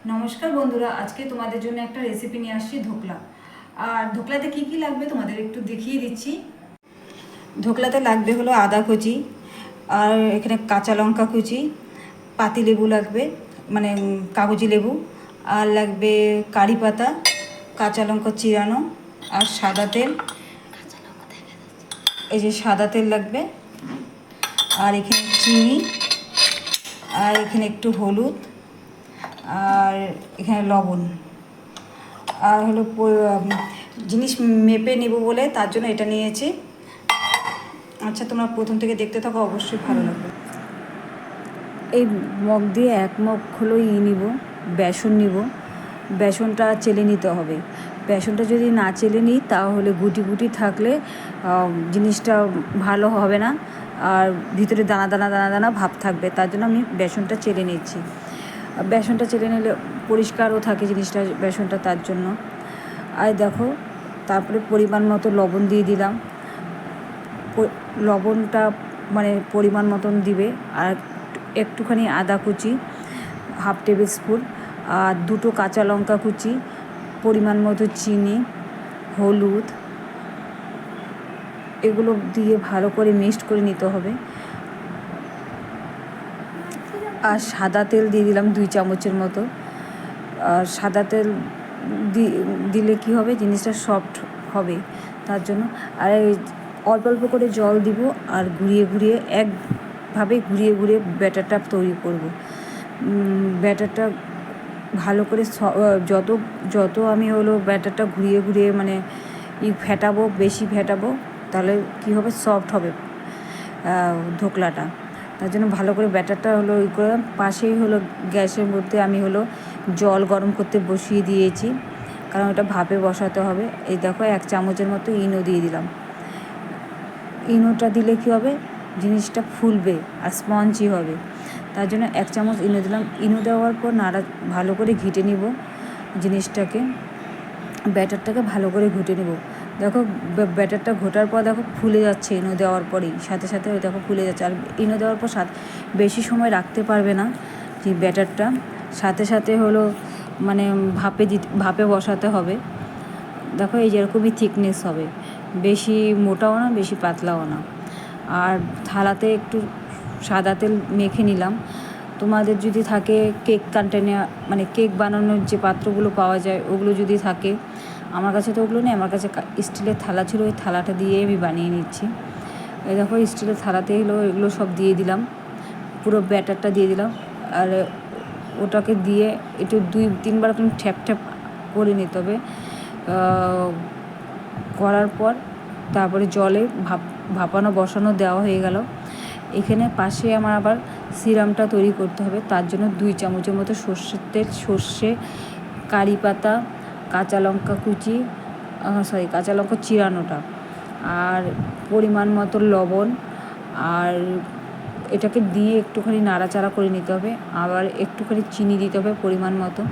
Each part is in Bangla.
নমস্কার বন্ধুরা, আজকে তোমাদের জন্য একটা রেসিপি নিয়ে আসছি ধোকলা। আর ধোকলাতে কি কি লাগবে তোমাদের একটু দেখিয়ে দিচ্ছি। ধোকলাতে লাগবে হলো আদা কুচি, আর এখানে কাঁচা লঙ্কা কুচি, পাতি লেবু লাগবে, মানে কাগজি লেবু, আর লাগবে কারি পাতা, কাঁচা লঙ্কা চিরানো, আর সাদা তেল। এই যে সাদা তেল লাগবে, আর এখানে চিনি, আর এখানে একটু হলুদ, আর এখানে লবণ, আর হলো জিনিস মেপে নেব বলে তার জন্য এটা নিয়েছি। আচ্ছা, তোমরা প্রথম থেকে দেখতে থাকো, অবশ্যই ভালো লাগবে। এই মগ দিয়ে 1 মগ হলো নিব, বেসন নিব। বেসনটা চেলে নিতে হবে। বেসনটা যদি না চেলে নিই তাহলে গুটি গুটি থাকলে জিনিসটা ভালো হবে না, আর ভিতরে দানা দানা দানা দানা ভাব থাকবে। তার জন্য আমি বেসনটা চেলে নিচ্ছি। বেসনটা চেলে নিলে পরিষ্কারও থাকে জিনিসটা, বেসনটা, তার জন্য। আর দেখো, তারপরে পরিমাণ মতো লবণ দিয়ে দিলাম। লবণটা মানে পরিমাণ মতন দিবে। আর একটুখানি আদা কুচি, 1/2 টেবিল স্পুন, আর 2টো কাঁচা লঙ্কা কুচি, পরিমাণ মতো চিনি, হলুদ, এগুলো দিয়ে ভালো করে মিক্সড করে নিতে হবে। আর সাদা তেল দিয়ে দিলাম 2 চামচের মতো। আর সাদা তেল দিলে কি হবে, জিনিসটা সফট হবে, তার জন্য। আর অল্প অল্প করে জল দিব, আর ঘুরিয়ে ঘুরিয়ে একভাবে ঘুরিয়ে ঘুরিয়ে ব্যাটারটা তৈরি করব। ব্যাটারটা ভালো করে যত যত আমি হলো ব্যাটারটা ঘুরিয়ে ঘুরিয়ে মানে ফেটাবো, বেশি ফেটাবো, তাহলে কী হবে, সফট হবে ধোকলাটা। তার জন্য ভালো করে ব্যাটারটা হলো করে পাশেই হলো গ্যাসের মধ্যে আমি হলো জল গরম করতে বসিয়ে দিয়েছি, কারণ ওটা ভাপে বসাতে হবে। এই দেখো, 1 চামচের মতো ইনো দিয়ে দিলাম। ইনোটা দিলে কী হবে, জিনিসটা ফুলবে আর স্পঞ্জি হবে, তার জন্য 1 চামচ ইনো দিলাম। ইনো দেওয়ার পর ভালো করে ঘেঁটে নিব জিনিসটাকে, ব্যাটারটাকে ভালো করে ঘুটে নেব। দেখো, ব্যাটারটা ঘোটার পর দেখো ফুলে যাচ্ছে, ইনো দেওয়ার পরেই সাথে সাথে ওই দেখো ফুলে যাচ্ছে। আর ইনো দেওয়ার পর বেশি সময় রাখতে পারবে না যে ব্যাটারটা, সাথে সাথে হলো মানে ভাপে বসাতে হবে। দেখো, এই যেরকমই থিকনেস হবে, বেশি মোটাও না, বেশি পাতলাও না। আর থালাতে একটু সাদা তেল মেখে নিলাম। তোমাদের যদি থাকে কেক কন্টেনার, মানে কেক বানানোর যে পাত্রগুলো পাওয়া যায়, ওগুলো যদি থাকে, আমার কাছে তো ওগুলো নেই, আমার কাছে স্টিলের থালা ছিল, ওই থালাটা দিয়ে আমি বানিয়ে নিচ্ছি। এই দেখো, স্টিলের থালাতে এগুলো সব দিয়ে দিলাম, পুরো ব্যাটারটা দিয়ে দিলাম। আর ওটাকে দিয়ে একটু 2-3 বার তুমি ঠ্যাপ ঠ্যাপ করে নিতে হবে। করার পর তারপরে জলে ভাপানো বসানো দেওয়া হয়ে গেল। এখানে পাশে আমার আবার সিরামটা তৈরি করতে হবে, তার জন্য 2 চামচের মতো সর্ষের তেল, সর্ষে, কারি পাতা, কাঁচা লঙ্কা কুচি, কাঁচা লঙ্কা চিরানোটা, আর পরিমাণ মতো লবণ, আর এটাকে দিয়ে একটুখানি নাড়াচাড়া করে নিতে হবে। আবার একটুখানি চিনি দিতে হবে পরিমাণ মতো,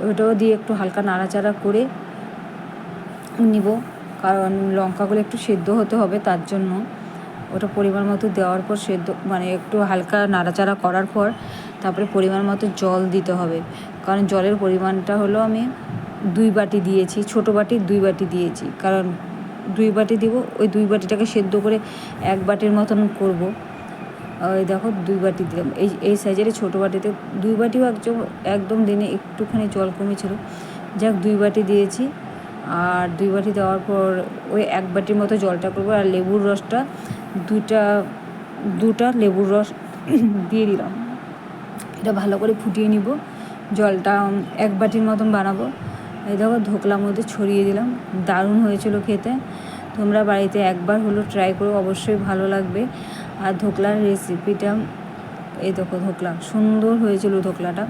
ওটাও দিয়ে একটু হালকা নাড়াচাড়া করে নিব, কারণ লঙ্কাগুলো একটু সেদ্ধ হতে হবে, তার জন্য। ওটা পরিমাণ মতো দেওয়ার পর সেদ্ধ মানে একটু হালকা নাড়াচাড়া করার পর তারপরে পরিমাণ মতো জল দিতে হবে, কারণ জলের পরিমাণটা হলো আমি 2 বাটি দিয়েছি, ছোটো বাটির 2 বাটি দিয়েছি, কারণ 2 বাটি দিব, ওই 2 বাটিটাকে সেদ্ধ করে 1 বাটির মতন করব। ওই দেখো, 2 বাটি দিলাম, এই সাইজের ছোটো বাটিতে 2 বাটিও একদম দিনে একটুখানি জল কমেছিল, যাক 2 বাটি দিয়েছি। আর 2 বাটি দেওয়ার পর ওই 1 বাটির মতো জলটা করবো, আর লেবুর রসটা দুটা লেবুর রস দিয়ে দিলাম। এটা ভালো করে ফুটিয়ে নিব, জলটা 1 বাটির মতন বানাবো। এই দেখো, ধোকলার মধ্যে ছড়িয়ে দিলাম, দারুণ হয়েছিল খেতে। তোমরা বাড়িতে একবার হলো ট্রাই করো, অবশ্যই ভালো লাগবে। আর ধোকলার রেসিপিটা, এই দেখো, ধোকলা সুন্দর হয়েছিল ধোকলাটা।